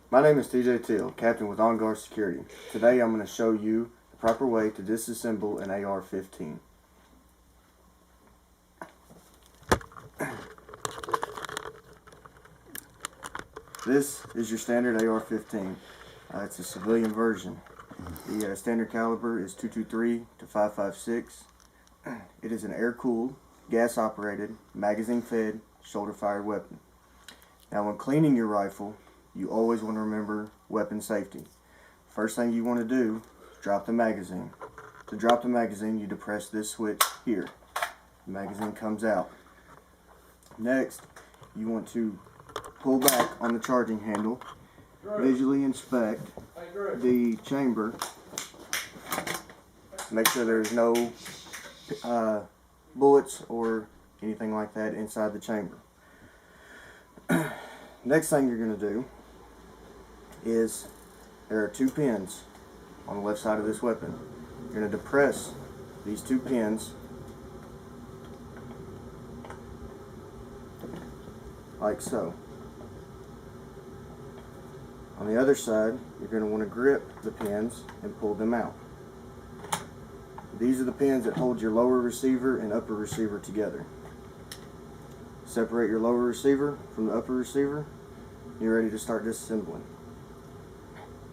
My name is TJ Teal, Captain with On Guard Security. Today I'm going to show you the proper way to disassemble an AR-15. This is your standard AR-15. It's a civilian version. The standard caliber is .223 to .556. It is an air-cooled, gas-operated, magazine-fed, shoulder-fired weapon. Now when cleaning your rifle, you always want to remember weapon safety. First thing you want to do is drop the magazine. To drop the magazine, you depress this switch here. The magazine comes out. Next, you want to pull back on the charging handle, visually inspect the chamber, make sure there's no bullets or anything like that inside the chamber. Next thing you're going to do is, there are two pins on the left side of this weapon. You're going to depress these two pins like so. On the other side, you're going to want to grip the pins and pull them out. These are the pins that hold your lower receiver and upper receiver together. Separate your lower receiver from the upper receiver. You're ready to start disassembling.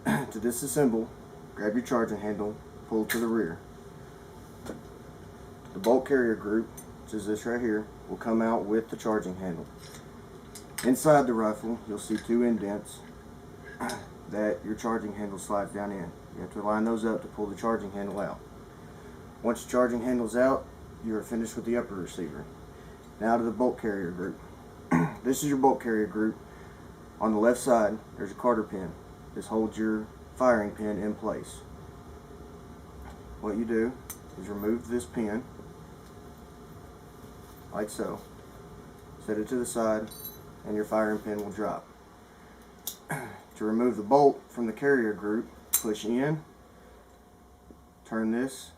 To disassemble, grab your charging handle, pull to the rear. The bolt carrier group, which is this right here, will come out with the charging handle. Inside the rifle, you'll see two indents that your charging handle slides down in. You have to line those up to pull the charging handle out. Once the charging handle's out, you are finished with the upper receiver. Now to the bolt carrier group. This is your bolt carrier group. On the left side, there's a Carter pin. This holds your firing pin in place. What you do is remove this pin, like so. Set it to the side, and your firing pin will drop. To remove the bolt from the carrier group, push in, turn this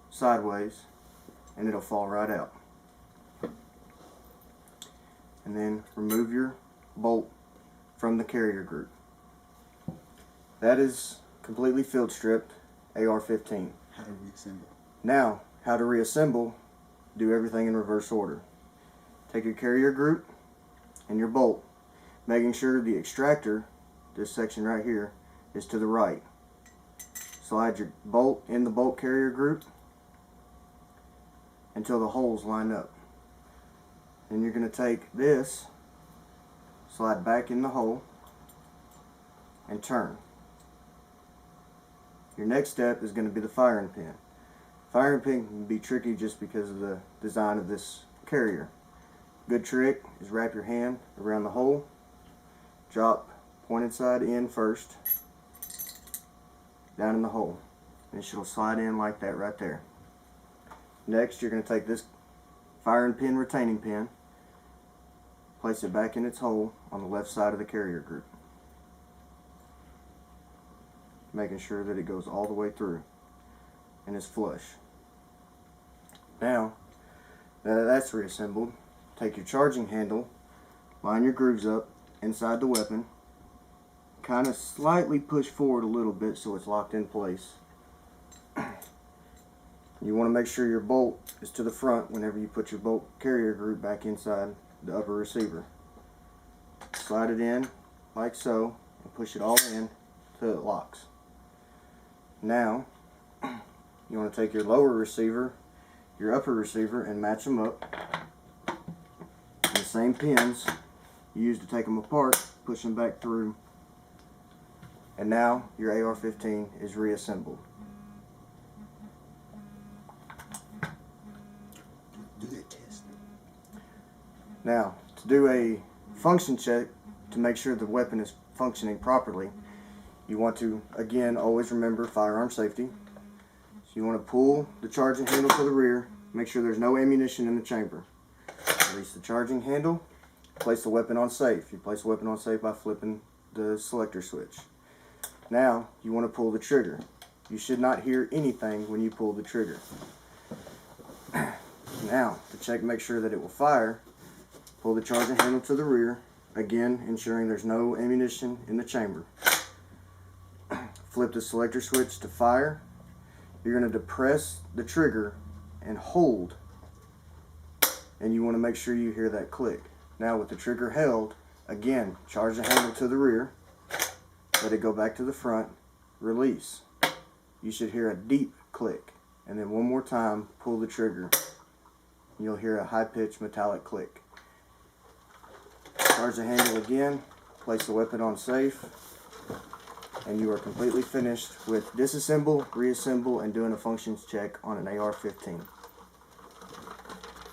sideways, and it'll fall right out. And then remove your bolt from the carrier group. That is completely field stripped AR-15. How to reassemble. Now, how to reassemble, do everything in reverse order. Take your carrier group and your bolt, making sure the extractor, this section right here, is to the right. Slide your bolt in the bolt carrier group until the holes line up. Then you're going to take this, slide back in the hole, and turn. Your next step is going to be the firing pin. Firing pin can be tricky just because of the design of this carrier. Good trick is wrap your hand around the hole, drop pointed side in first, down in the hole, and it should slide in like that right there. Next, you're going to take this firing pin retaining pin, place it back in its hole on the left side of the carrier group, making sure that it goes all the way through and is flush. Now that that's reassembled, take your charging handle, line your grooves up inside the weapon, kind of slightly push forward a little bit so it's locked in place. You want to make sure your bolt is to the front whenever you put your bolt carrier group back inside the upper receiver. Slide it in like so and push it all in till it locks. Now you want to take your lower receiver, your upper receiver, and match them up. The same pins you use to take them apart, push them back through, and now your AR-15 is reassembled. Do that test. Now, to do a function check to make sure the weapon is functioning properly, you want to, again, always remember firearm safety. So you want to pull the charging handle to the rear, make sure there's no ammunition in the chamber. Release the charging handle, place the weapon on safe. You place the weapon on safe by flipping the selector switch. Now, you want to pull the trigger. You should not hear anything when you pull the trigger. Now, to check, make sure that it will fire, pull the charging handle to the rear, again ensuring there's no ammunition in the chamber. Flip the selector switch to fire. You're going to depress the trigger and hold, and you want to make sure you hear that click. Now with the trigger held, again, charge the handle to the rear, let it go back to the front, release. You should hear a deep click, and then one more time, pull the trigger. You'll hear a high-pitched metallic click. Charge the handle again, place the weapon on safe, and you are completely finished with disassemble, reassemble, and doing a functions check on an AR-15.